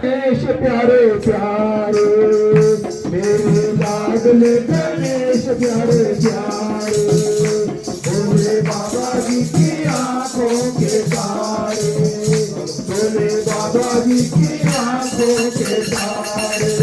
गणेश प्यारे प्यारे मेरे लाडले गणेश प्यारे प्यारे भोले बाबा जी की आंखों के तारे भोले बाबा जी की आंखों के तारे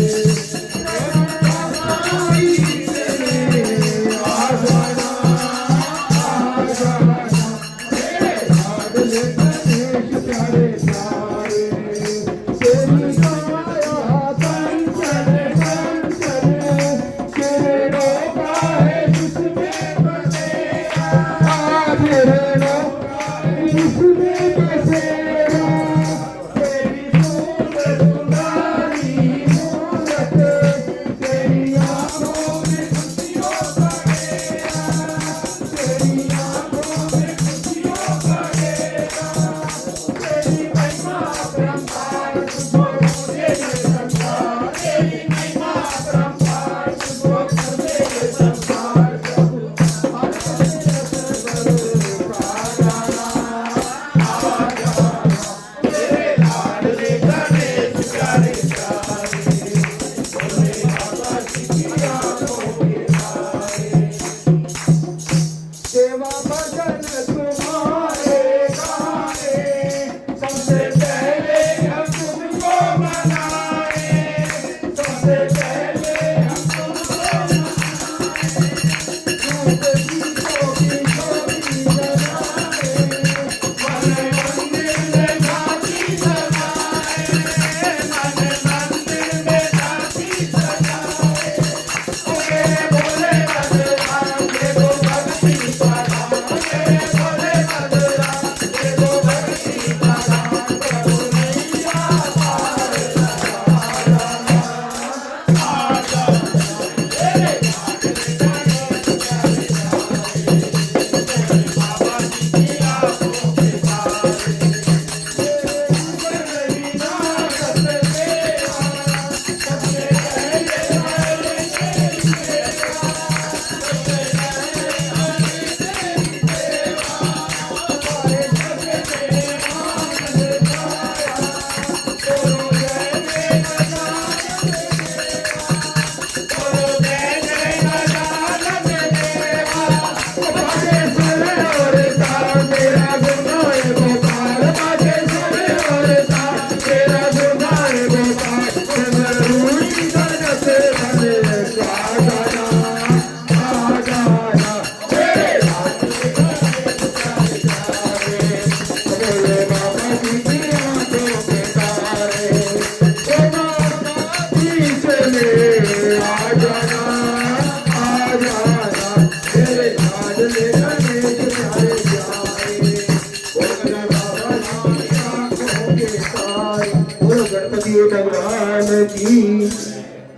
गणपति भगवान की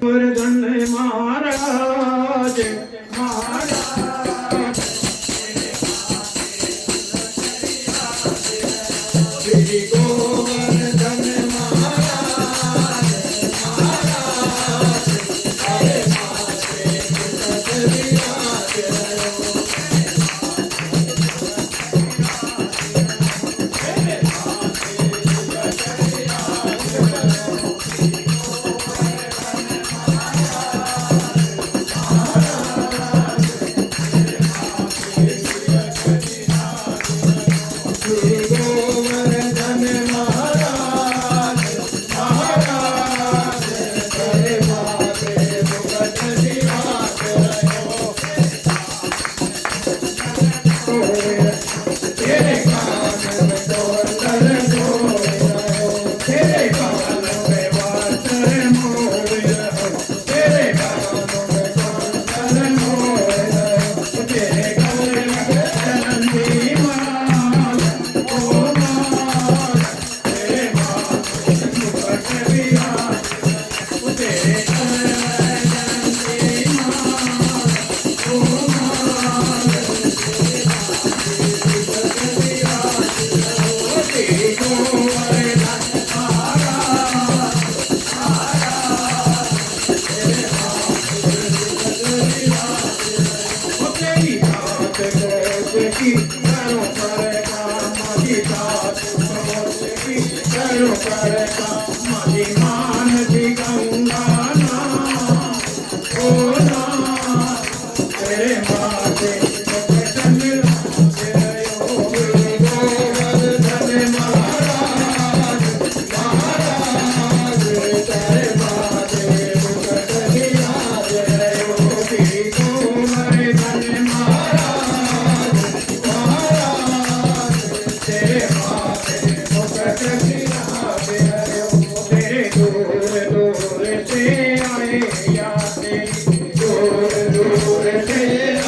वर्धन महाराज महाराज श्री गोवर्धन महाराज गोवर्धन करो पर माली मान दी गंगा ना ओ ना तेरे माथे मुकटन तेरे योगी गोवर्धन महाराज महाराज तेरे माथे मुकटन तेरे योगी गोवर्धन महाराज महाराज तेरे माथे मुकटन तेरे दूर दूर से आए याते दूर दूर से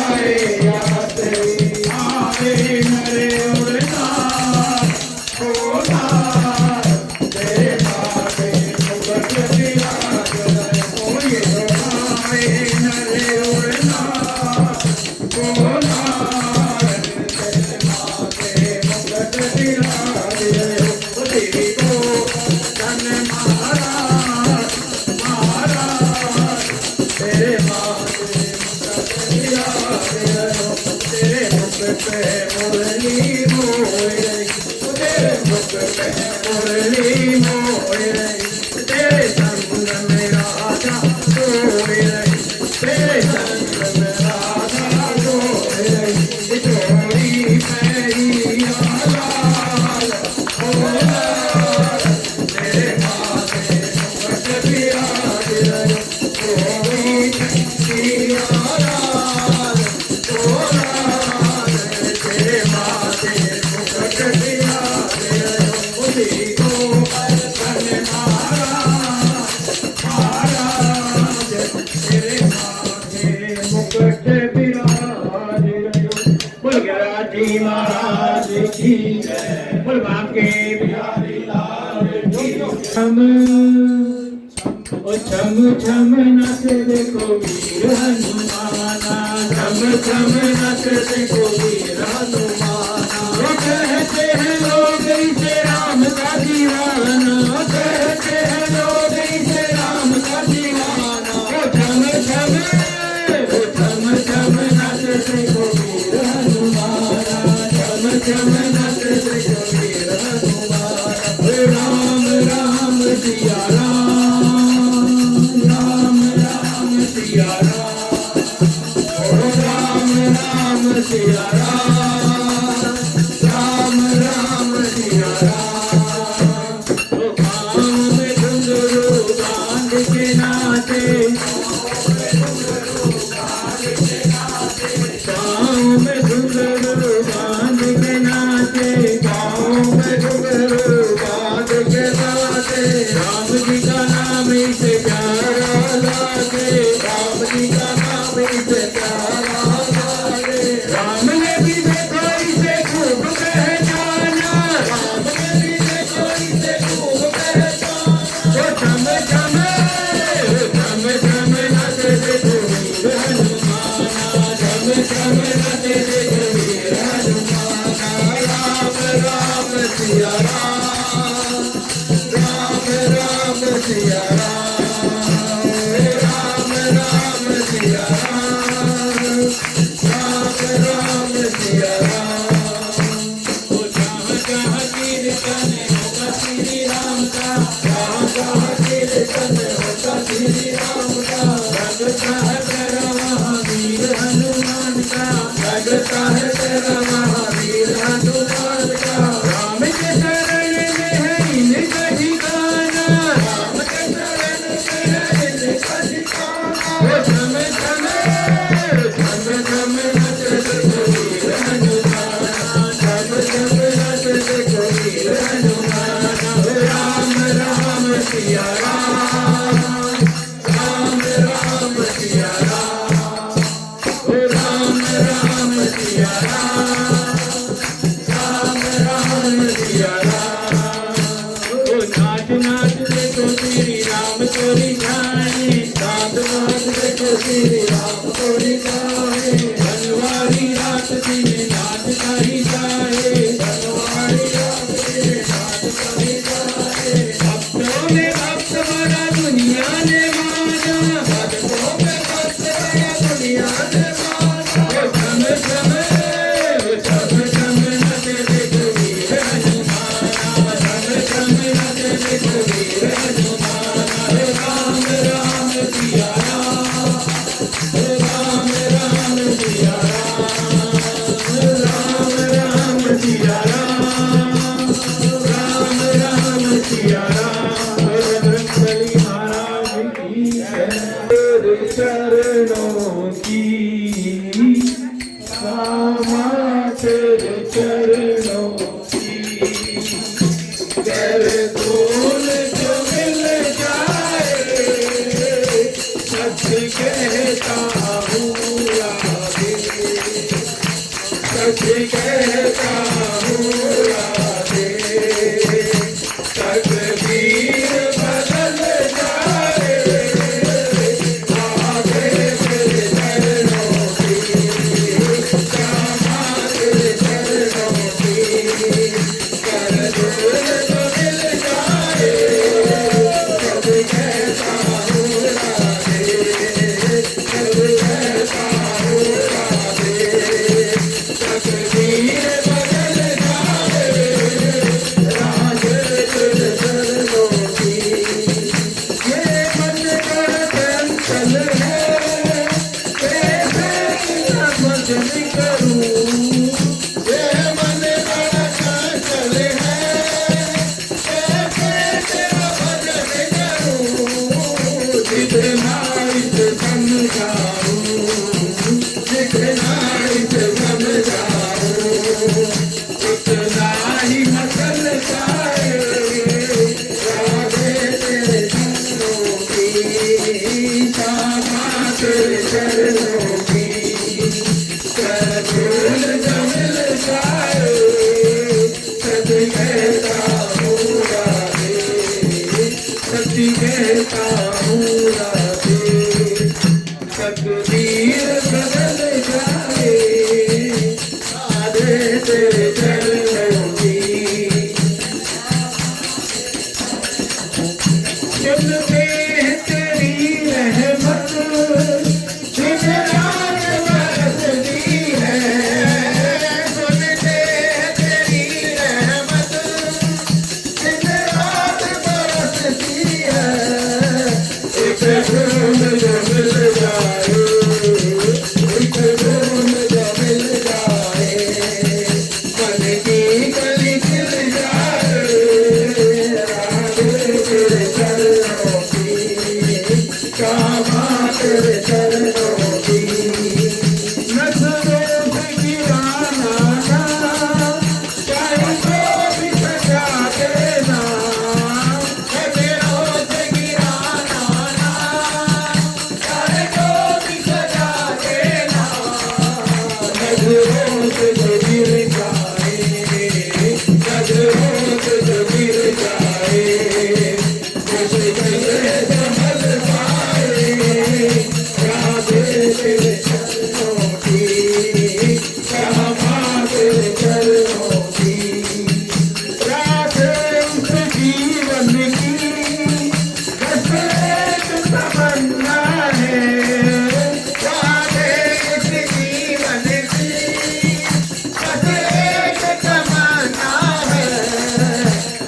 आए याते आए मेरे उड़ना होना तेरे माथे मुकट विराज कोई आए मेरे उड़ना होना तेरे माथे मुकट विराज तेरी को धन महाराज महाराज तेरे माथे मुकट विराज तेरे मुख पे मुरली मोड़ रही तेरे मुख पे मुरली मोड़ रही तेरे संग में राधा सोड़ रही तेरे संग में राधा सोड़ रही चोरी मेरी लाल ओ लाल तेरे माथे मुकट विराज चोरी मेरी लाल ओ लाल तेरे माथे मुकट विराज उसी को धन महाराज महाराज तेरे माथे मुकट विराज बोल गराजी महाराज की जय बोल बांके बिहारी लाल की छम छम नच देखो वीर हनुमाना छम छम नच देखो वीर हनुमाना वो कहते हैं लोग इसे राम का दीवाना कहते हैं लोग इसे राम का दीवाना वो छम छम नच देखो वीर हनुमाना छम छम नच देखो वीर हनुमाना राम राम सिया राम राम सिया राम राम सिया राम राम सिया ओ गाँव में घुंघरू बांध के नाचे गाँव में घुंघरू बांध के नाचे गाँव में घुंघरू बांध के नाचे राम जी का नाम इसे प्यारा लागे राम जी का नाम इसे प्यारा लागे राम ने भी देखो इसे खूब पहचाना राम ने भी देखो इसे खूब पहचाना तो छम छम नच देखो वीर हनुमाना छम छम नच देखो वीर हनुमाना राम राम सिया राम राम सिया राम राम सिया राम सिया ओ जहाँ जहाँ कीर्तन होगा श्री राम का जहाँ जहाँ कीर्तन होगा श्री राम का लगता है तेरा महावीर हनुमान का लगता है तेरा महावीर हनुमान का राम के शरण में है इनका ठिकाना राम के शरण में है इनका ठिकाना ओ छम छम नच देखो वीर हनुमाना छम छम नच देखो वीर हनुमाना राम राम सिया राम राम सिया राम ओ राम राम सिया राम सिया राम ओ नाच नाच देखो श्री राम को रिझाए नाच नाच देखो श्री राम को रिझाए बनवारी रात दिन नाच कही जाए बनवारी रात दिन नाच कही जाए भक्तों में भक्त भरा दुनिया रघुवीर रघुनाथ राम राम सिया राम राम राम सिया राम राम सिया राम राम सिया राम बजरंगबली महाराज की तेरे चरणों की रामा तेरे चरणों की कर धूल जो मिल जाए सच कहता हूँ राधे सच कहता हूँ राधे तकदीर बदल जाए आगे तेरे चरणों की रामा तेरे चरणों की कर धूल जो मिल जाए सब कहता हूँ राधे सब कहता हूँ राधे तकदीर बदल जाए राधे तेरे चरणों की ये मन बड़ा चंचल है कैसे भजन करूं ये मन बड़ा चंचल है कैसे तेरा भजन करूं जितना इसे समझाऊं जितना इसे समझाऊं उतना ही मसल जाए राधे तेरे चरणों की श्यामा तेरे चरणों की कर धूल जो मिल जाए सच कहता हूँ राधे सच कहता हूँ राधे तकदीर बदल जाए राधे तेरे चरणों की चलते तेरी रहमत दिन रात बरसती है सुनते तेरी रहमत दिन रात बरसती है एक धूम जो मिल जाए एक धूम जो मिल जाए मन की कली खिल जाए राधे तेरे चरणों की श्यामा तेरे चरणों की नजरों से गिराना ना चाहे जो भी सजा देना नजरों से गिराना ना चाहे जो भी सजा देना नजरों से जो गिर जाए नजरों से जो गिर जाए जैसे जैसे संभल पाए राधे तेरे चरणों की श्यामा तेरे चरणों की राधे उस जीवन की बस एक तमन्ना है राधे उस जीवन की बस एक तमन्ना है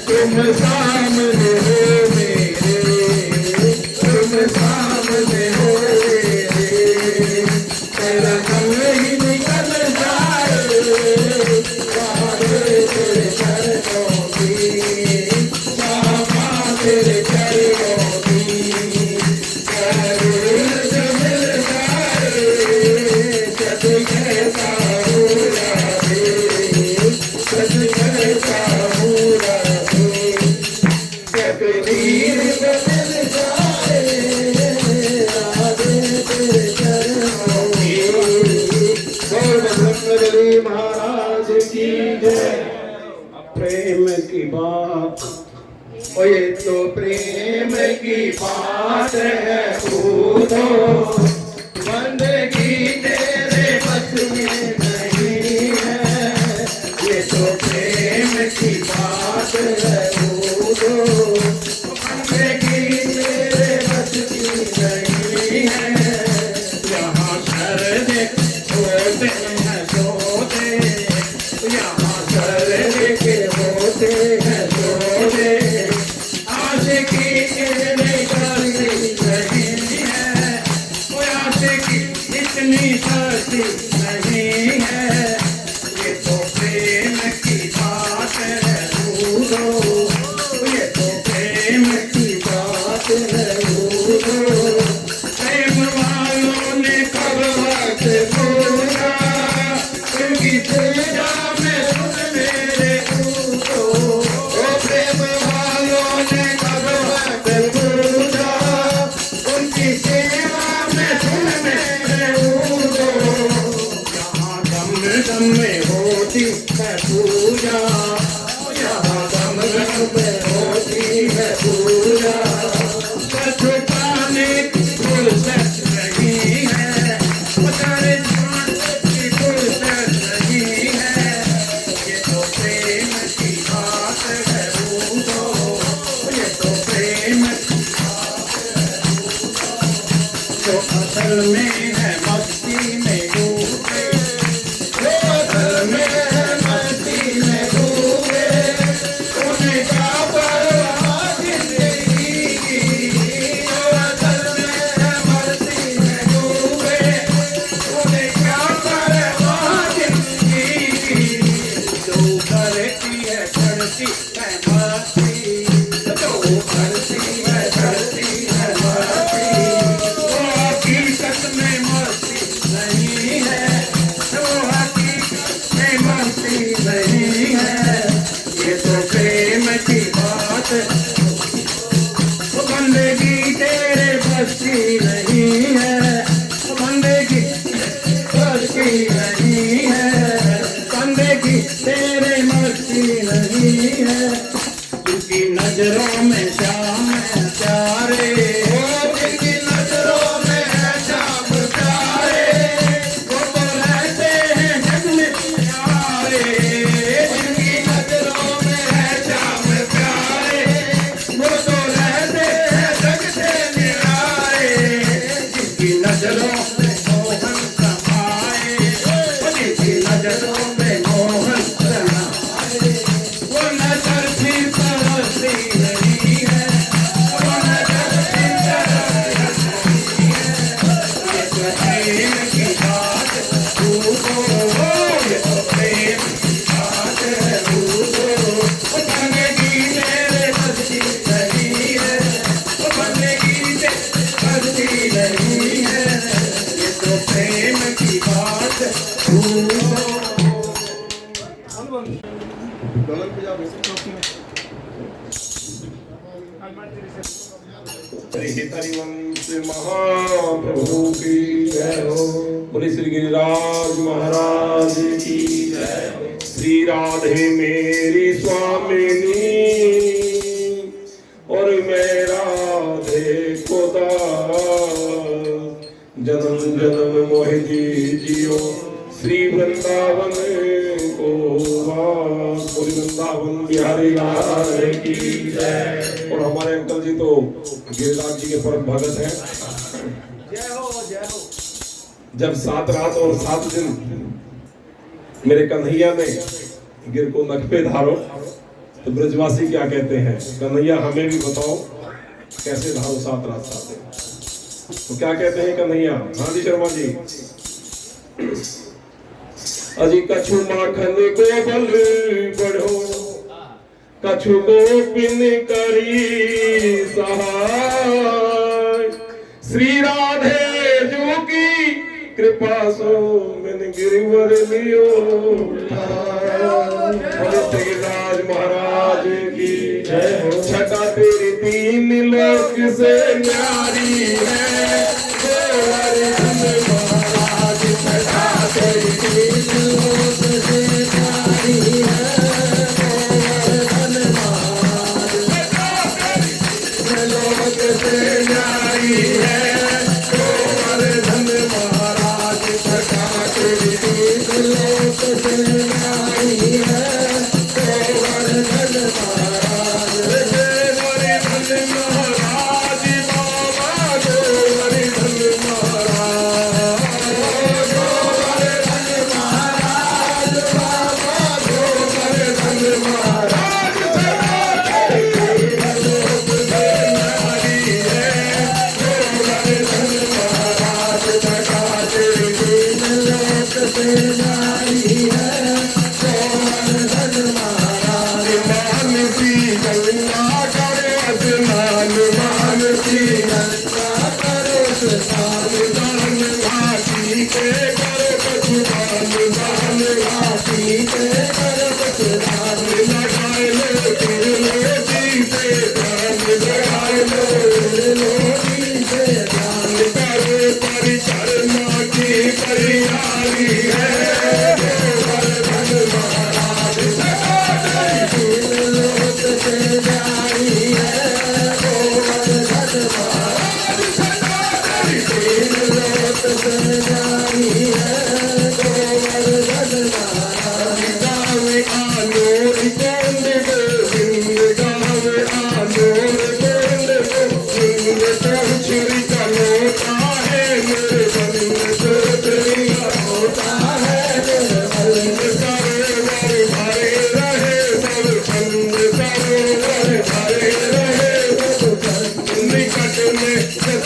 तुम सामने हो मेरे तुम सामने हो मेरे तेरा दम ही निकल जाए राधे तेरे चरणों की श्यामा तेरे चरणों की कर जो मिल जाए सच कहता हूँ राधे सच कहता हूँ राधे तकदीर बदल जाए राधे तेरे चरणों की गौर बजरंगबली महाराज की जय प्रेम की बात ओ ये तो प्रेम की बात है कूदो बंदगी तेरे बस में नहीं है ये तो प्रेम की बात है कूदो बंदगी तेरे बस की नहीं है यहाँ शर्त होते हैं सोते यहाँ शर्त के होते हैं सोते आशिकी इतनी सस्ती नहीं है, वो आशिकी इतनी सस्ती नहीं है, ये तो प्रेम की बात है दूधो, ये तो प्रेम की बात है दूधो। प्रेम वालों ने कब वक्त पूरा, उनकी सेवा में सुन मेरे दूधो। ओ प्रेम वालों ने कब वक्त पूरा, उनकी सेवा में सुन मेरे दूधो। यहाँ दम में होती है पूजा, यहाँ दम में होती है पूजा। छुपाने की फुर्सत नहीं है, उतारे छुपाने की फुर्सत नहीं है, ये तो प्रेम की बात है दूधो, ये तो प्रेम की बात है दूधो। जो असल में है मस्ती में डूबे, जो असल में है मस्ती में डूबे, उन्हें क्या परवाह जिंदगी की। जो असल में है मस्ती में डूबे, उन्हें क्या परवाह जिंदगी की। जो करती है चढ़ती है मस्ती, जो करती है चढ़ती है मस्ती, वो हकीकत में मस्ती नहीं है, वो हकीकत में मस्ती नहीं है, ये तो प्रेम की बात। वो बंदगी तेरे बस की नहीं है, वो बंदगी बस की नहीं है, बंदगी तेरे मस्ती नहीं है। जिनकी नजरों में श्याम है प्यारे, जिनकी नजरों में है श्याम प्यारे, वो तो रहते हैं जग में प्यारे। जिनकी नजरों में है श्याम प्यारे, वो तो रहते हैं जग से निरारे। जिनकी नजरों में मोहन समाए, जिनकी नजरों में मोहन समाए, वो नजर फिर तरसती नहीं है, वो नजर फिर तरसती नहीं है। ये तो प्रेम की बात दूधो, ये तो प्रेम की बात है दूधो। वो बंदगी तेरे बस की नहीं है, वो बंदगी तेरे बस की नहीं है, ये तो प्रेम की बात दूधो। हरिवंश महाप्रभु की जय हो। बोले श्री गिरिराज महाराज की जय हो। श्री राधे मेरी स्वामिनी और मैं राधे को दास, जन्म जन्म मोहि जियो श्री वृंदावन को वास। बोले वृंदावन बिहारी लाल की जय। और हमारे अंकल जी तो गिरिराज जी के परम भगत हैं। जय हो जय हो। जब 7 रात और 7 दिन मेरे कन्हैया ने गिर को नख पे धारो, तो ब्रजवासी क्या कहते हैं, कन्हैया हमें भी बताओ कैसे धारो 7 रात 7 दिन। तो क्या कहते हैं कन्हैया? हाँ जी शर्मा जी। अजी कछु माखन को बल बढ़ो, कछु गोपिन करी सहाय, श्री राधे जो की कृपा सो मैंने गिरिवर लियो। गिरिराज महाराज की जय हो। छटा तेरी 3 लोक से न्यारी है, महाराज छटा तेरी 3 लोक से न्यारी है, से न्यारी है, गोवर्धन महाराज छटा तेरी 3 लोक से न्यारी है, गोवर्धन महाराज, गोवर्धन महाराज बाबा, गोवर्धन महाराज, गोवर्धन महाराज बाबा, गोवर्धन महाराज।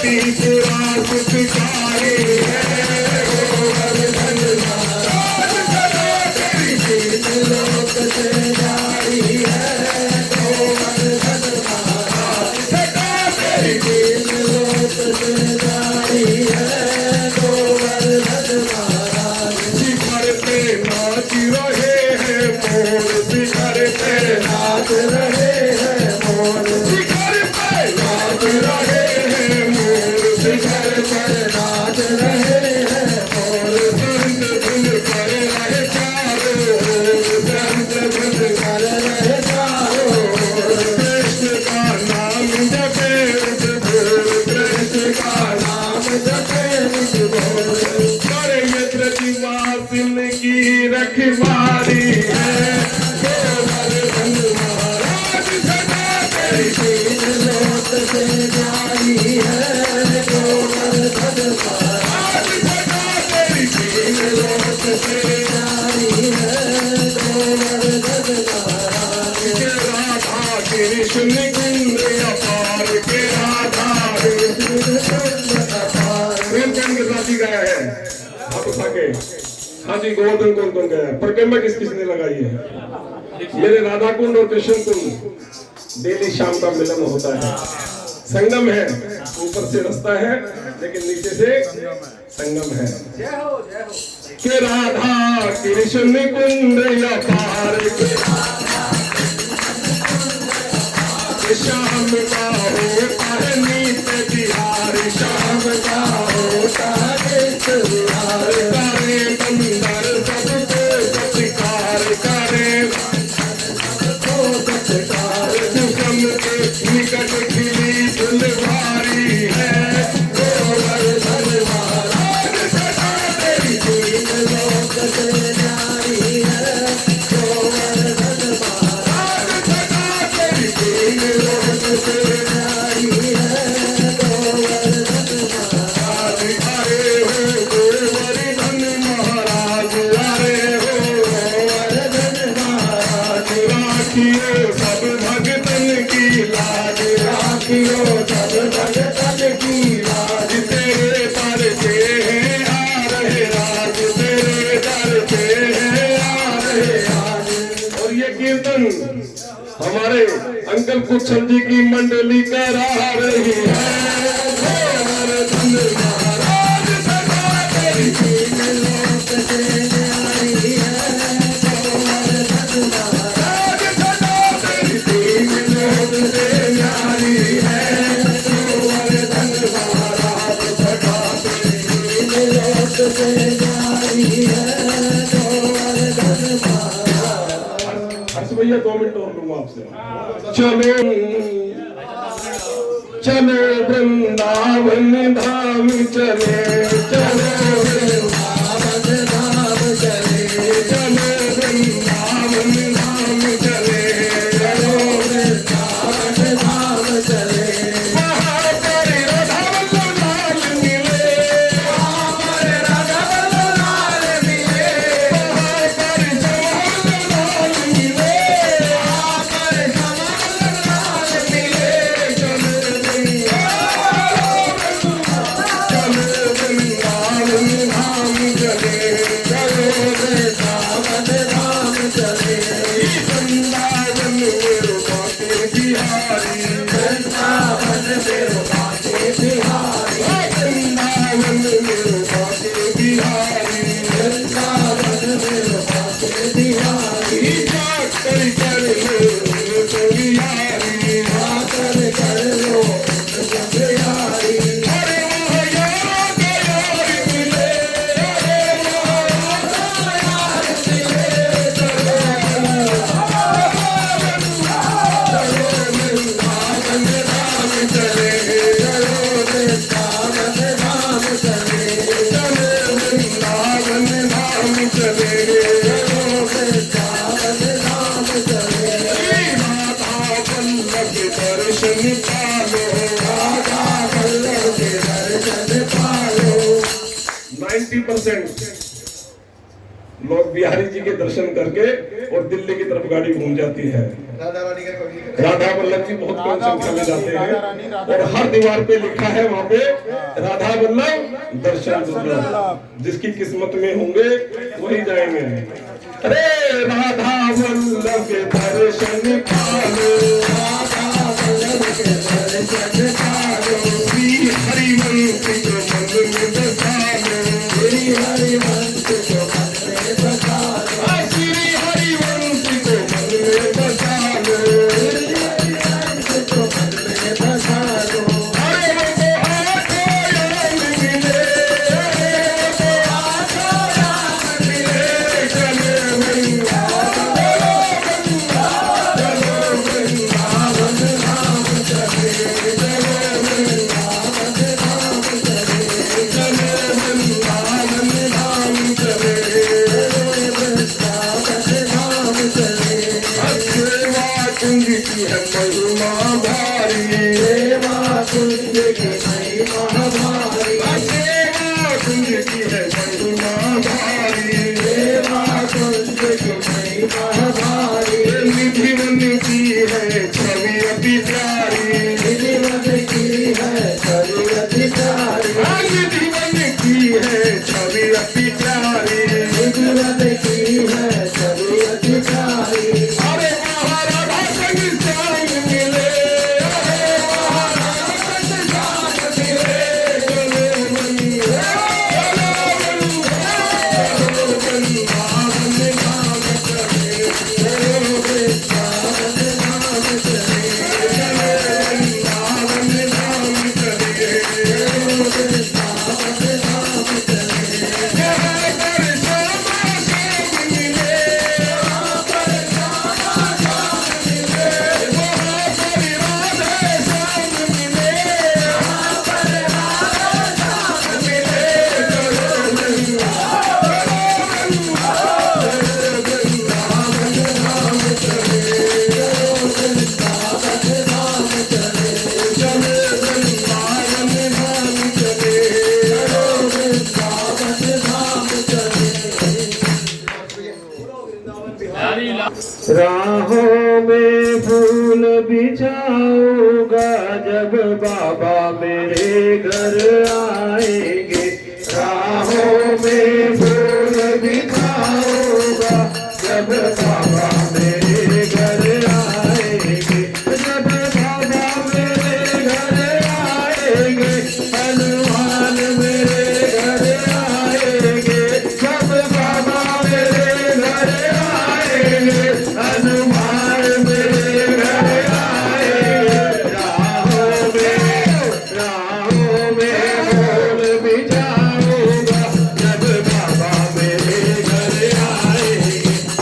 त्रिपुटी पुरा सुखकारी है गोवर्धन महाराज सदा तेरी तीन लोक से जारी है गोवर्धन महाराज सदा तेरी तीन लोक से जारी है गोवर्धन महाराज शिखर पे नाच रहे हैं मोर शिखर पे नाच रहे हैं मोर शिखर पे नाच रहे हैं मोर शिखर पे नाच रहे हैं मोर संत धुन कर रहे चारों ओर संत धुन कर रहे चारों ओर कृष्ण का नाम जपे भोर कृष्ण का नाम जपे भोर करे यत्र निवासिन की रखवारी है गोवर्धन महाराज सदा तेरी तीन लोक से जारी है गोवर्धन महाराज सदा तेरी तीन लोक से जारी है गोवर्धन महाराज के राधा कृष्ण कुंद अपार के राधा कृष्ण कुंद अपार प्रेमचंद के साथी गाया है आप उठा के हाँ जी गोवर्धन कौन कौन गया परिक्रमा किस किसने लगाई है मेरे राधा कुंड और कृष्ण कुंड डेली शाम का मिलन होता है संगम है ऊपर से रास्ता है लेकिन नीचे से संगम है के राधा कृष्ण कुंड अपार के शाम का होता है नीत बिहार शाम का होता है नीत बिहार करे बंदर सबको सत्कार करे सबको सत्कार सुगम के निकट खिली फुलवारी है गोवर्धन महाराज सदा तेरी तीन लोक से जारी है गोवर्धन महाराज सदा तेरी तीन लोक से जारी है गोवर्धन महाराज अरे हो गोवर्धन महाराज अरे हो गोवर्धन महाराज राखियो सब भगतन की लाज राखियो सब भगतन की लाज तेरे दर पे हैं आ रहे आज तेरे दर पे हैं आ रहे आज और ये कीर्तन हमारे अंकल कुशल जी की मंडली करा रही है गोवर्धन महाराज सदा तेरी तीन लोक से जारी है गोवर्धन महाराज सदा तेरी तीन लोक से जारी है गोवर्धन महाराज सदा तेरी तीन लोक से जारी है गोवर्धन महाराज हर्ष भैया 2 मिनट और लूंगा आपसे चलो चलो वृंदावन धाम चले चलो वृंदावन धाम चले चलो वृंदावन धाम चले चलो वृंदावन धाम चले वहाँ पर राधा वल्लभ लाल मिले वहाँ पर राधा वल्लभ लाल मिले वहाँ पर जवाहर लाल मिले वहाँ पर जवाहर लाल मिले चलो वृंदावन धाम चले चलो वृंदावन धाम चले वृंदावन मेरो बाके बिहारी वृंदावन मेरो बाके बिहारी वृंदावन मेरो बाके बिहारी वृंदावन मेरो बाके बिहारी जाकर कर लो तो बिहारी जाकर कर लो तो बिहारी अरे वहाँ यार के यार मिले अरे वहाँ यार मिले चलो वृंदावन धाम चले चलो वृंदावन धाम चले चलो वृंदावन धाम चले चलो वृंदावन धाम चले राधा वल्लभ के दर्शन पालो राधा वल्लभ के दर्शन पालो 90% लोग बिहारी जी के दर्शन करके और दिल्ली की तरफ गाड़ी घूम जाती है। राधा वल्लभ जी बहुत कम संख्या में जाते हैं और हर दीवार पे लिखा है वहाँ पे राधा वल्लभ दर्शन दुर्लभ। जिसकी किस्मत में होंगे वही जाएंगे। अरे राधा वल्लभ के दर्शन पालो, राधा वल्लभ के दर्शन पालो, श्री हरिवंश को मन में बसा लो, श्री हरिवंश को मन में बसा लो, श्री हरिवंश को मन में बसा लो, श्री हरिवंश को मन में बसा लो। अरे वो आँखों राम मिले, वो आँखों राम मिले, चले वृंदावन, चलो वृंदावन धाम चले, चलो वृंदावन धाम चले, चलो वृंदावन धाम चले, वृंदावन धाम चले। सेवा कुंज की है महिमा भारी, सेवा कुंज की महिमा भारी, सेवा कुंज की है महिमा भारी, सेवा कुंज की महिमा भारी। निधि वन की है छवि अति प्यारी, निधि वन की है छवि अति प्यारी, निधि वन की है छवि अति प्यारी, निधि वन की है छवि अति प्यारी। अरे महाराधा संग श्याम मिले, अरे महाराधा संग श्याम मिले, चलो वृंदावन धाम चले, चलो वृंदावन धाम चले, चलो वृंदावन धाम चले, चलो वृंदावन धाम चले। जहाँ पर श्यामा श्याम मिले, वहाँ पर श्यामा श्याम मिले, वहाँ पर राधा श्याम मिले, वहाँ पर राधा श्याम मिले, चलो वृंदावन धाम चले, चलो वृंदावन धाम चले, चलो वृंदावन धाम चले, चलो वृंदावन धाम चले। राहों में फूल बिछाऊंगा जब बाबा मेरे घर आएंगे, राहों में फूल बिछाऊंगा जब बाबा मेरे घर आएंगे, जब बाबा मेरे घर आएंगे, हनुमान मेरे घर आएंगे, जब बाबा मेरे घर आएंगे, हनुमान मेरे घर आएंगे। राहों में फूल बिछाऊंगा जब बाबा मेरे घर आएंगे,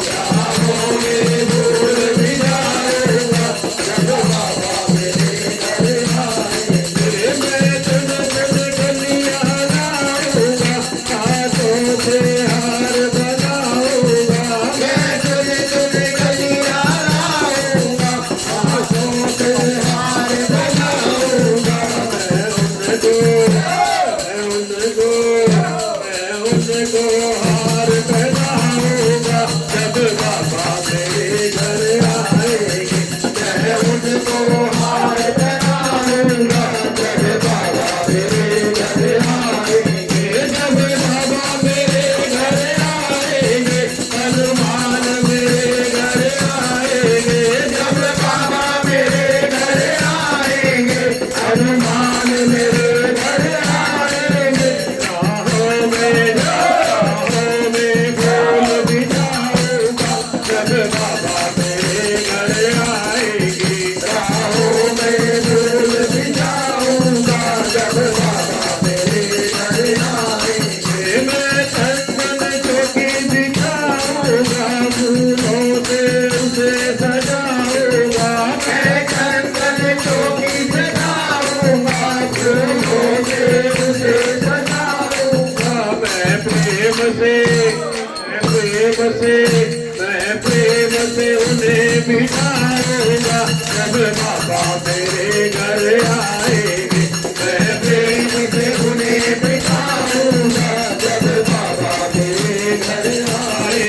राहों में फूल बिछाऊंगा जब बाबा मेरे घर आएंगे। मैं तुझ कलिया लाऊंगा, हाथों से हार बनाऊंगा, मैं तुझ कलिया लाऊंगा, हाथों से हार बनाऊंगा। मैं उनको हार पहनाऊंगा जब बाबा मेरे घर आएंगे, मैं उनको हार पहनाऊंगा जब बाबा मेरे घर आएंगे, जब बाबा मेरे घर आएंगे, हनुमान मेरे घर आएंगे, जब बाबा मेरे घर आएंगे, हनुमान मेरे घर आएंगे। राहों में फूल बिछाऊंगा जब बाबा मेरे घर आएंगे, राहों में फूल बिछाऊंगा जब बाबा मेरे घर आएंगे। मैं चंदन चौकी बिछाऊंगा, फूलों से उसे सजाऊंगा, मैं चंदन चौकी बिछाऊंगा, फूलों से उसे सजाऊंगा। मैं प्रेम से उन्हें बिठाऊंगा जब बाबा मेरे घर आएंगे, मैं प्रेम से उन्हें बिठाऊंगा जब बाबा मेरे घर आएंगे।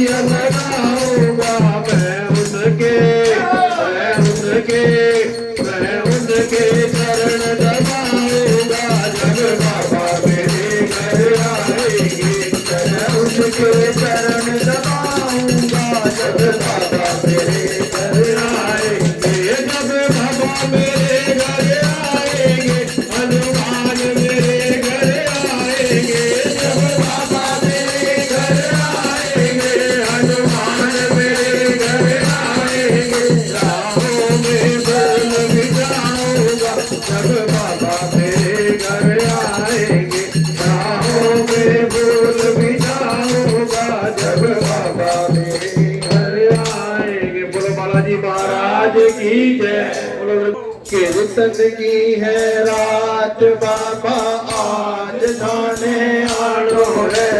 लगाऊंगा मैं उनके चरण दबाऊंगा जब बाबा मेरे घर आएंगे मैं उनके चरण दबाऊंगा जब बाबा मेरे घर आएंगे जब बाबा मेरे घर आएंगे हनुमान मेरे घर आएंगे जब बाबा मेरे घर आएंगे हनुमान मेरे घर आएंगे राहों में बोल बिठाऊंगा जब बाबा मेरे घर आएंगे राहों में बोल बिठाऊंगा जब बाबा मेरे घर आएंगे। बोलो बालाजी महाराज की जय। बोलो कीर्तन की है रात बाबा आज थाने आनो है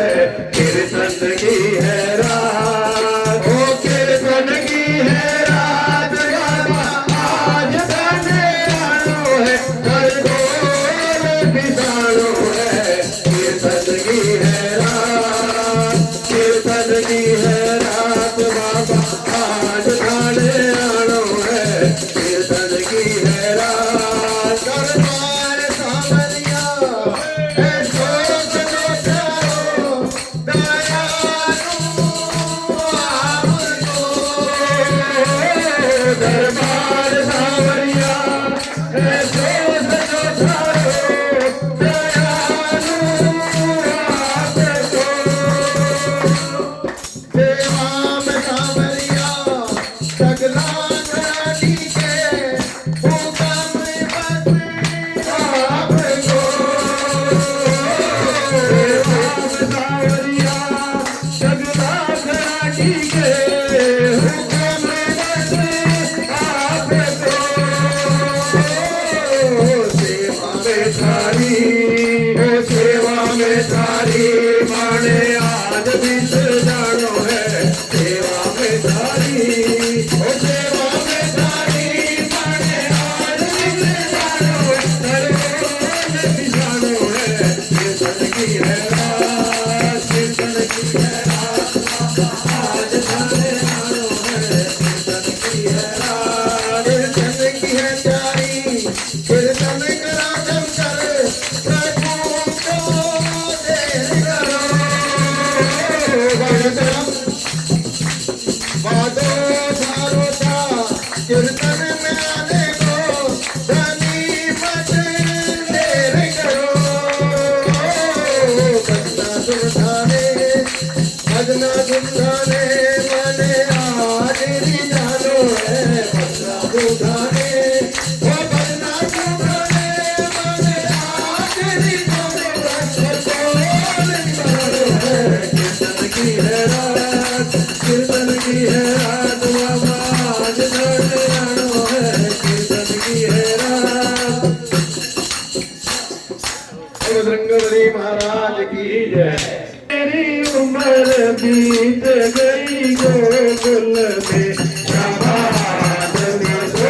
कीर्तन की है रात ओ कीर्तन की है रात बाबा आज थाने आनो है हर गोल बिछानो है कीर्तन की है रात कीर्तन की है रात बाबा आज थाने आनो है कीर्तन की है रात दरबार सावरिया है सोच लो चारो दयालु आपको दरबार सावरिया है सोच लो चारो दयालु आपको सेवा में सावरिया सगला घरानी के हुक्म बस आपको सेवा में सावरिया सगला घरानी के हुक्म बस आपको सेवा में थारी हो सेवा में थारी माने आज बीत जानो है सेवा में थारी हो सेवा में थारी माने आज बीत जानो है सर्वोच्च जानो है कीर्तन की है रात कीर्तन की है रात आज थाने आनो है कीर्तन की है रात कीर्तन की है प्यारी कीर्तन करा जम कर प्रभु को देर करो भगतम वादो धारो था कीर्तन में आने को धनी मत देर करो भजना सुधाने माने हाजिरी जानो है भजना सुधाने वो भजना सुधाने माने हाजिरी जानो है कीर्तन की है रात कीर्तन की है रात बाबा आज थाने आनो है कीर्तन की है रात। बजरंगबली महाराज की जय। मेरी उम्र बीत गई गोकुल में शाबाद में सो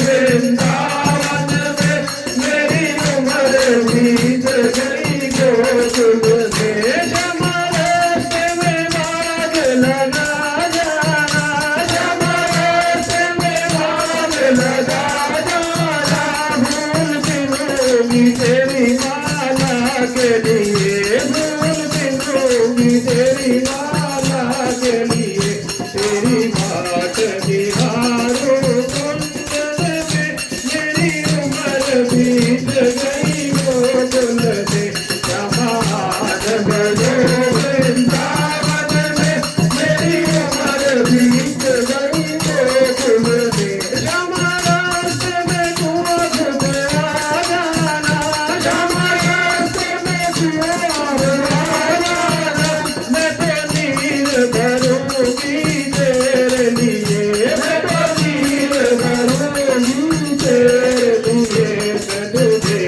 वृंदावन में मेरी उम्र बीत गई गोकुल में जमरत में बाग लगा जाना जमरत में बाग लगा जाना भूल बिनोगी तेरी माला के लिए भूल बिनोगी तेरी माला के लिए तेरी बात बिहारो कुंडल में मेरी उम्र बीत गई गोकुल में जमात बजो वृंदावन में मेरी उम्र बीत गई गोकुल में जमात में कुआं खुद आ जाना जमात में कुआं खुद आ जाना मैं तो नीर भरूंगी तेरे लिए मैं तो नीर भरूंगी तेरे लिए मैं तुझे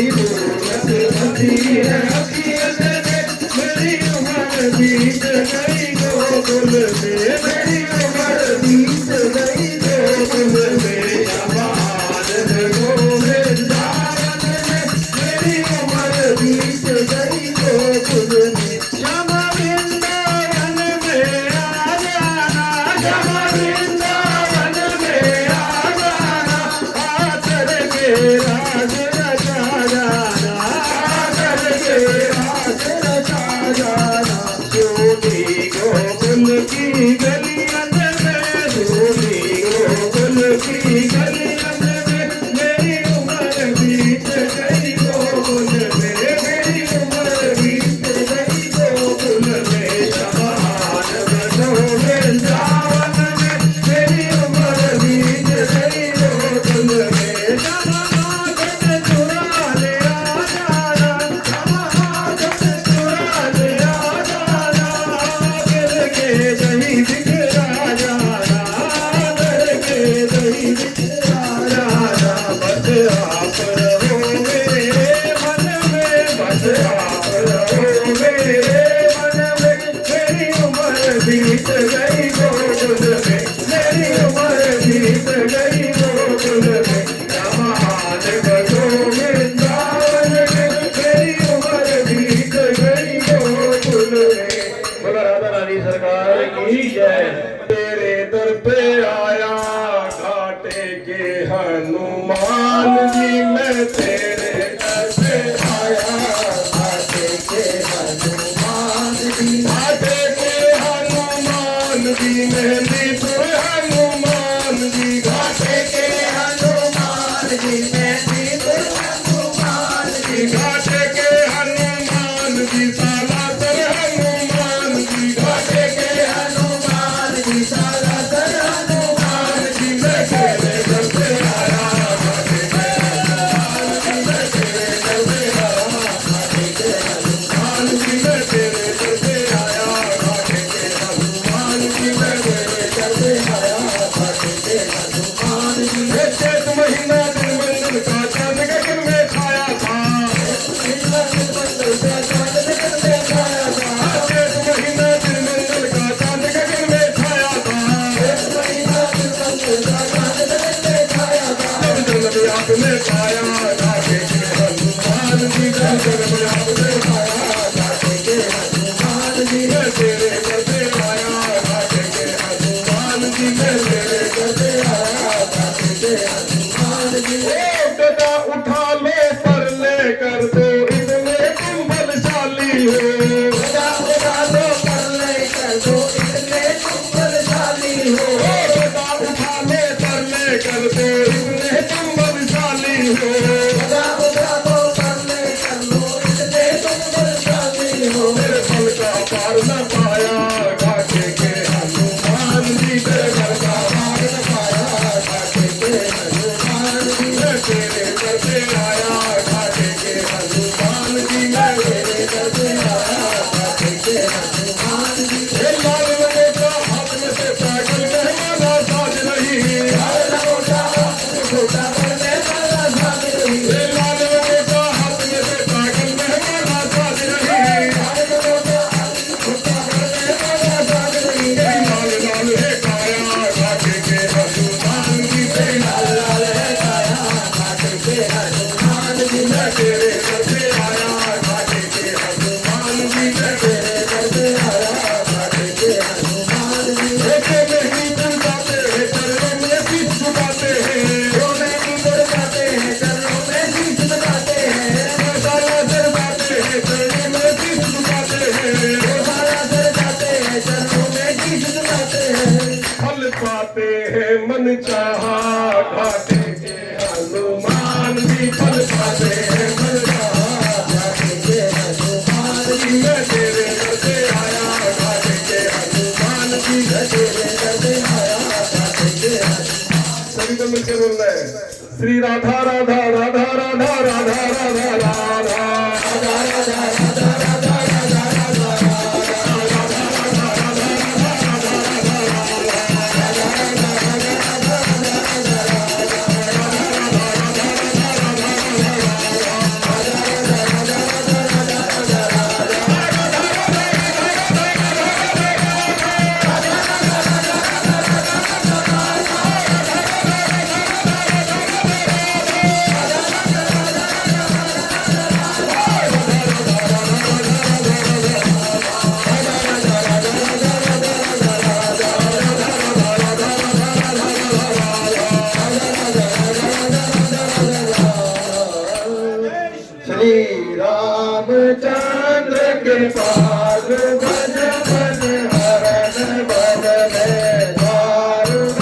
मेरी मूरत बंधी है अखियत में, मेरी उम्र बीत गई गोकुल में, मेरी उम्र बीत गई गोकुल में, जवान गोविंदावन में, मेरी उम्र बीत गई गोकुल में। श्यामा वृंदावन में आ जाना, श्यामा वृंदावन में आ जाना, आकर के राज रचा जाना, आकर के राज रचा जाना। सोनी गोकुल की गलियन में, सोनी गोकुल की गलियन में, मेरी उम्र बीत गई गोकुल में, मेरी उम्र बीत गई गोकुल में, जवान वृंदावन में, मेरी उम्र बीत गई गोकुल में। जमागत चुरा ले आ जाना, जमागत चुरा ले आ जाना, गिर के कहीं बिखरा जाना, गिर के कहीं बिखरा जाना। बस आप रहो मेरे मन में, बस आप रहो मेरे मन में, मेरी उम्र बीत गई गोकुल में, मेरी उम्र बीत गई गोकुल में, जवान गोविंदावन में, मेरी उम्र बीत गई गोकुल में। बोला राधा रानी सरकार की जय। तेरे दर पे आया घाटे के हनुमान जी, मैं तेरे दर पे आया घाटे के हनुमान जी, घाटे के हनुमान जी, मेरी तुर हनुमान जी, घाटे के हनुमान जी, मेरी तुर हनुमान जी, घाटे के हनुमान जी, साला तर हनुमान जी, घाटे के हनुमान जी, साला तर हनुमान जी, मैं तेरे दर पे आया घाटे के हनुमान जी, मैं तेरे दर पे आया घाटे के हनुमान जी, मैं तेरे दर पे आया घाटे के हनुमान जी, मैं तेरे दर पे आया घाटे के हनुमान जी। चैत महीना दिन मंगल का चांद गगन में छाया था, चैत महीना दिन मंगल का चांद गगन में छाया था, जब जन्म आपने पाया घाटे के हनुमान जी, जब जन्म आपने पाया घाटे के हनुमान जी, मैं तेरे दर पे आया घाटे के हनुमान जी, मैं तेरे दर पे आया घाटे के हनुमान जी। गदा उठा लो पर ले कर दो, इतने तुम बलशाली हो, गदा उठा लो पर ले कर दो, इतने तुम बलशाली हो, गदा उठा लो पर ले कर दो, इतने तुम बलशाली हो, गदा उठा लो पर ले कर दो, इतने तुम बलशाली हो। मेरे फल का पार न पाया घाटे के हनुमान जी, तेरे घर का पार न पाया घाटे के हनुमान जी, मैं तेरे दर पे आया घाटे के हनुमान जी, मैं तेरे दर पे आया घाटे के हनुमान जी। हे लाल लंगोटा हाथ में से पैदल मेहमाना साज रही, लाल लंगोटा हाथ में छोटा पर मेहमाना साज रही, हे लाल लंगोटा हाथ में से पैदल मेहमाना साज रही, लाल लंगोटा हाथ में छोटा पर मेहमाना साज रही। तेरी लाल लाल है काया घाटे के हनुमान जी, तेरी लाल लाल है काया घाटे के हनुमान जी, मैं तेरे दर पे आया घाटे के हनुमान जी, मैं तेरे दर पे आया घाटे के हनुमान जी। ऐसे में गीत गाते हैं चरणों में शीश झुकाते हैं, रोने की गाते हैं चरणों में शीश झुकाते हैं, रोजाना दर गाते हैं चरणों में शीश झुकाते हैं, रोजाना दर गाते हैं चरणों में शीश झुकाते हैं। फल पाते हैं मन चाहा घाटे के हनुमान जी, फल पाते हैं मन चाहा घाटे के हनुमान जी, मैं तेरे दर पे आया घाटे के हनुमान जी, मैं तेरे दर पे आया घाटे के हनुमान। सभी को मिलकर बोल रहे हैं श्री राधा राधा राधा राधा राधा राधा राधा राधा राधा राधा राधा रामचंद्र के पास भज भज हरण बदले दारुण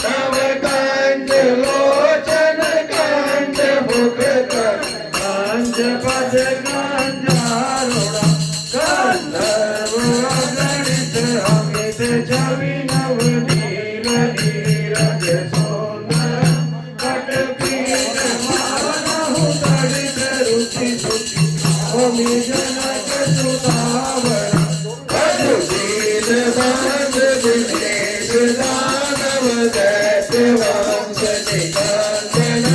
तव कंज लोचन कंज मुख कंज पद कंजारुण गंधर्व गणित अमित छवि नव नील नीरज सुंदर कट पीत मानहु तड़ित रुचि सुचि ओमि जनक सुतावण अजु दीन बंद विदेश दानव दैत्य वंश निकंदन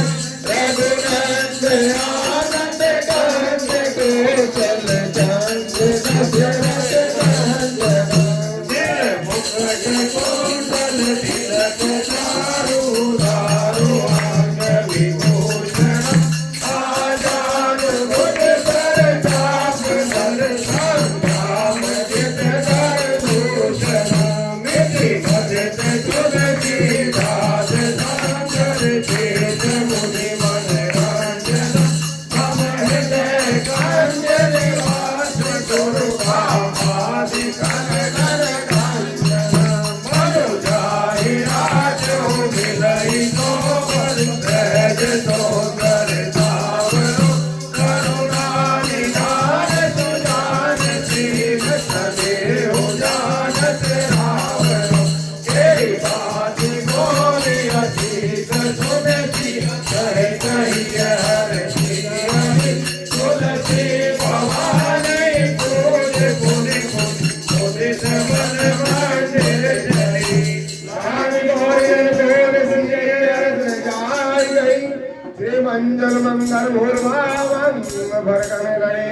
रघुनंद आनंद कंद कौशल चंद दशरथ नंदन मुकुट कुंडल तिलक चारु दारु अंग विभूषण आजान मुख पर चाप धर संग्राम जित धर भूषण मिति भजत तुलसीदास सागर चेत मुनि मन रंजन हम हृदय कंज निवास गुरु आदि कनन कंचन मनु जाहि राजो मिलई सोवर ब्रज सोदर सावरो करुणा निधान सुजान श्रीन सदेव जानत रावरो केरी बात गोरी अतीत सुनती कहे कहिए हर श्री तुलसी भवानी पूज पुनि पुनि सबन मंदिर जनी नाम गोरे जोर संजय रस जाय गई श्री मंगल मंगल भूर्भावं भरकन गणे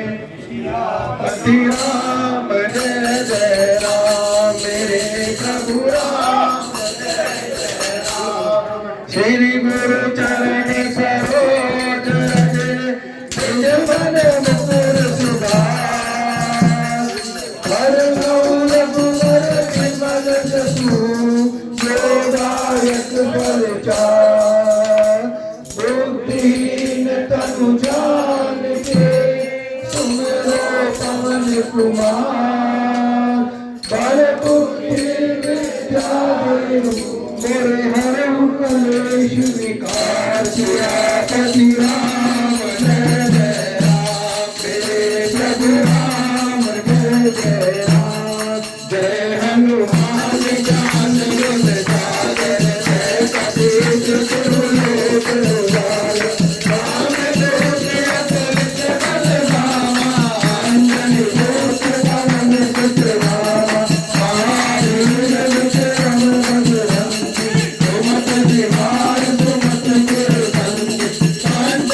पति राम जय जय राम मेरे प्रभु राम श्री गुरु चरण सरोज रज निज मन मुकुर सुधार हर गौर कुंवर विमल जसु जोदायक बल चार बुद्धिहीन तनु जान के सुमिरो पवन कुमार बल बुद्धि विद्या देहु मोरे हरहु कलेश विकार सियापति राम जय जय राम मेरे प्रभु राम जय जय राम जय हनुमान ज्ञान गुण सागर जय कपीश तिहु लोक उजागर राम दूत अतुलित बल धामा अंजनी पुत्र पवन सुत नामा महावीर विक्रम बजरंगी सुमत निवार सुमत गुरु संगी संत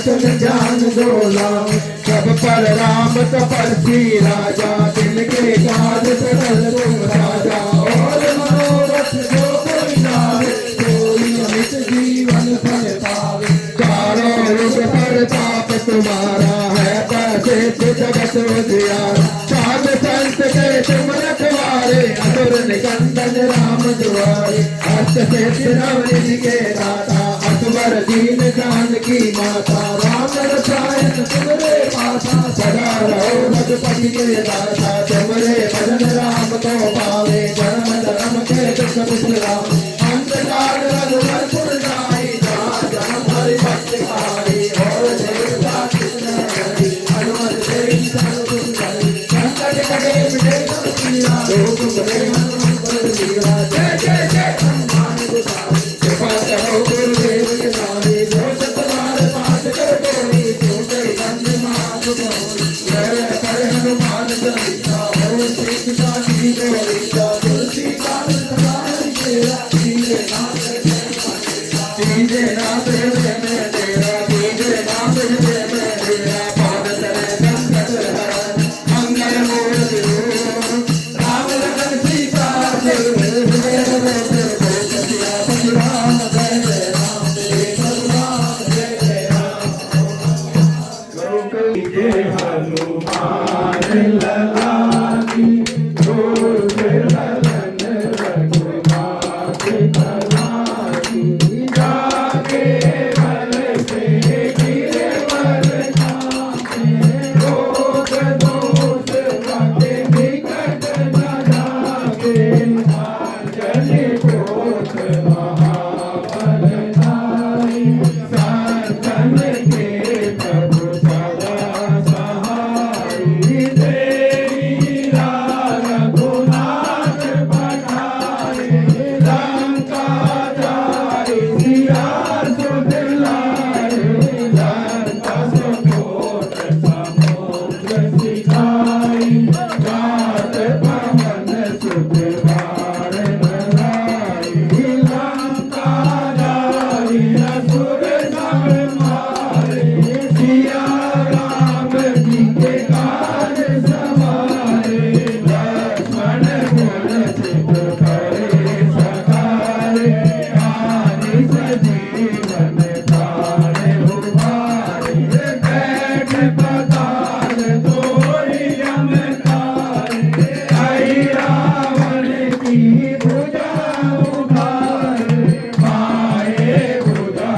वचन ज्ञान डोला सब पर राम तपस्वी राजा दिल के काज सकल तुम राजा और मनोरथ जो कोई जावे कोई अमित जीवन फल पावे चारों युग पर ताप तुम्हारा है पैसे जगत उजियारा साध संत के तुम रखवारे असुर निकंदन राम दुआरे अष्ट सिद्धि नवनिधि के दाता अकबर दीन जानकी माता राम रसायन तुमरे माता सदा रहो रघुपति के दाता तुमरे भजन राम को पावे जन्म जन्म के दुख बिसरावे अंतकाल रघुवर जाई जहाँ जन्म हरि भक्त कहाई और देवता कृष्ण हरि हनुमत से सर्व सुंदर संकट कटे मिटे सब पीरा लोक बड़े हनुमान पर वीरा जय जय जय हनुमान गोसाई कृपा करो गुरुदेव के नारे जो सतबार पाठ कर कोई जो कई बंद माफ कोई जय कर हनुमान चालीसा हो सीता की गोरीसा तुलसी काल सदाई तेरा सीधे नाथ में तेरा सीधे नाथ में तेरा पाद तले संकट हरण मंगल मूर्ति राम लखन सीता राम जय जय राम जय जय राम जय हनुमान लला की जोर ललन रघुनाथ कला की जाके बल से गिरे वर जाते रोग दोष पाते निकट न जाके अंजलि कोट महाबल धारी संतन के प्रभु सदा सहाई तेरी रघुनाथ पठाए लंका जाए सिया सुध लाए लंका सुकोट समुद्र सिखाई जात पवन सुध बार लाई लंका जाए असुर सब मारे सिया राम जी के काज सवारे लक्ष्मण गुण सिद्ध करे सकारे आनि सजीवन प्राण उबारे बैठ पताल तोरी यमकारे आई रावण की भुजा उखारे माए भुजा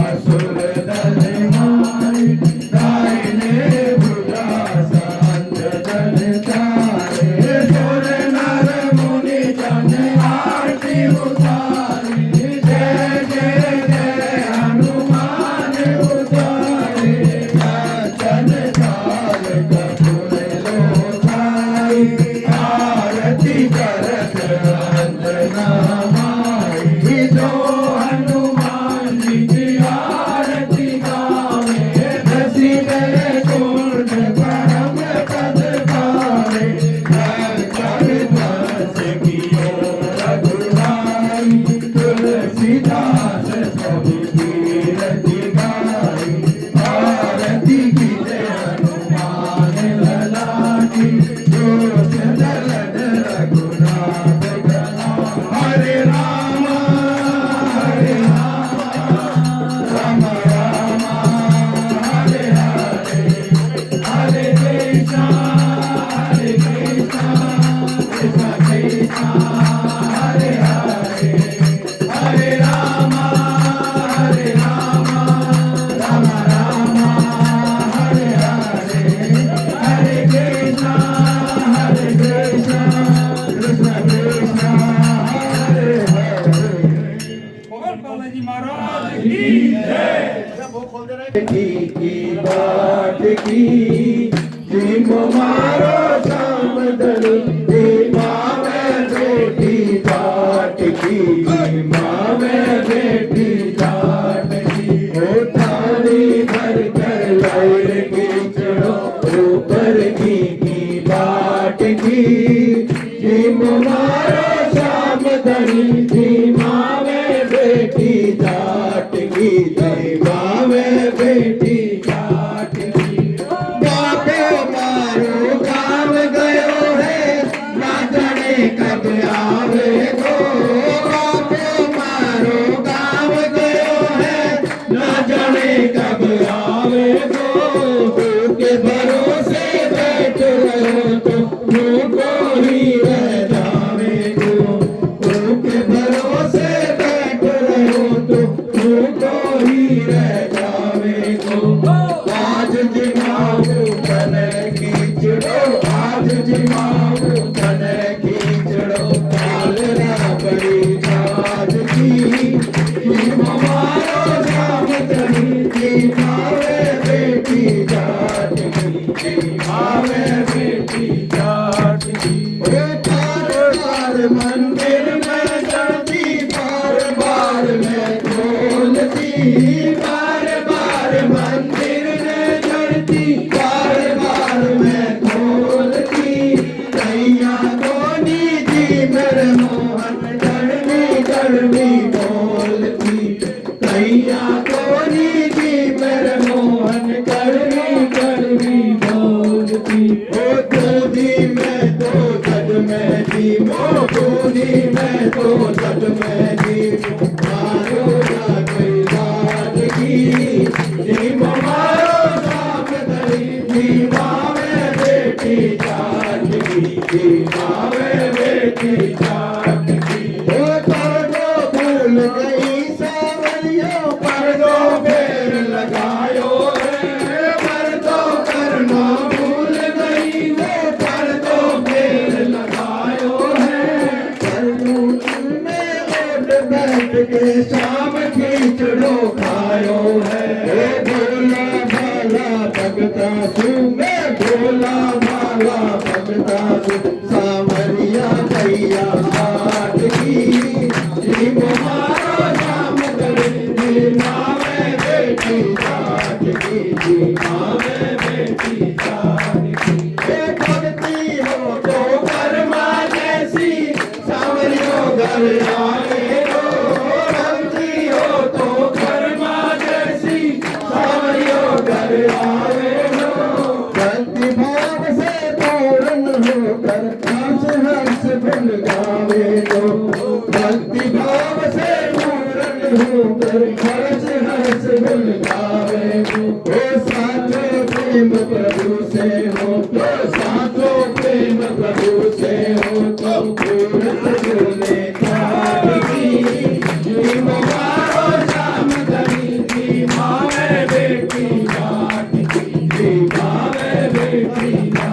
असुर दल मारे दाहिने भुजा संत दल तारे सुर नर मुनि जन आरती उतारे जय जय जय हनुमान उतारे कंचन काल कपूर लोकाई आरती करत अंजना माई जो हनुमान जी की आरती गावे दसी गए कुंड परम पद पावे रघुराई तुलसीदास सभी कीरति गाई आरती की जय हनुमान लला की जो दलन रघुनाथ गला हरे राम राम राम हरे हरे हरे कृष्णा कृष्ण कृष्ण हरे हरे हरे राम राम राम हरे हरे हरे कृष्ण कृष्ण कृष्ण हरे हरे बालाजी महाराज की की बाट की जिम मारो शाम दल मावे बेटी बाट की मावे बेटी बाट की ओ थाली भर कर लैर की चढ़ो ऊपर की बाट की जिम मारो शाम दल मावे बेटी जाट की मावे बेटी आवे बेटी जाट की बार बार मंदिर में चढ़ती बार बार मैं खोलती बार बार मंदिर में चढ़ती बार बार मैं खोलती कैया धोनी जी मेरे मोहन कड़वी कड़वी बोलती कैया धोनी जी मेरे मोहन कड़वी कड़वी बोलती ओ दूधी में तो जग में जी मो दूधी में तो जग में जी मारो ना कोई बात की जी मारो साथ दरी जी मावे बेटी जाट की जी मावे बेटी जाट की ओ तो भूल गई सावरियों पर दो फेर लगायो है पर तो करना भूल गई वो पर तो फेर लगायो है पर में ओट बैठ के शाम खींचड़ो खायो है ओ भोला भाला भगता सू मैं भोला भाला भगता सू सावरिया भैया हाट की जी मारो शाम जी मावे बेटी जाट की जी मावे बेटी जाट की भक्ति हो तो कर्मा जैसी सावरियों घर आए हो भक्ति हो तो कर्मा जैसी सावरियों घर आए हो भक्ति भाव से पूर्ण होकर हंस हंस गुण गावे हो भक्ति भाव से पूर्ण होकर हंस हंस गुण गावे हो साचो प्रेम प्रभु से हो तो साचो प्रेम प्रभु से हो तो पूर्ण झूले खाट की जी मारो शाम धनी जी मावे बेटी जाट की जी मावे बेटी जाट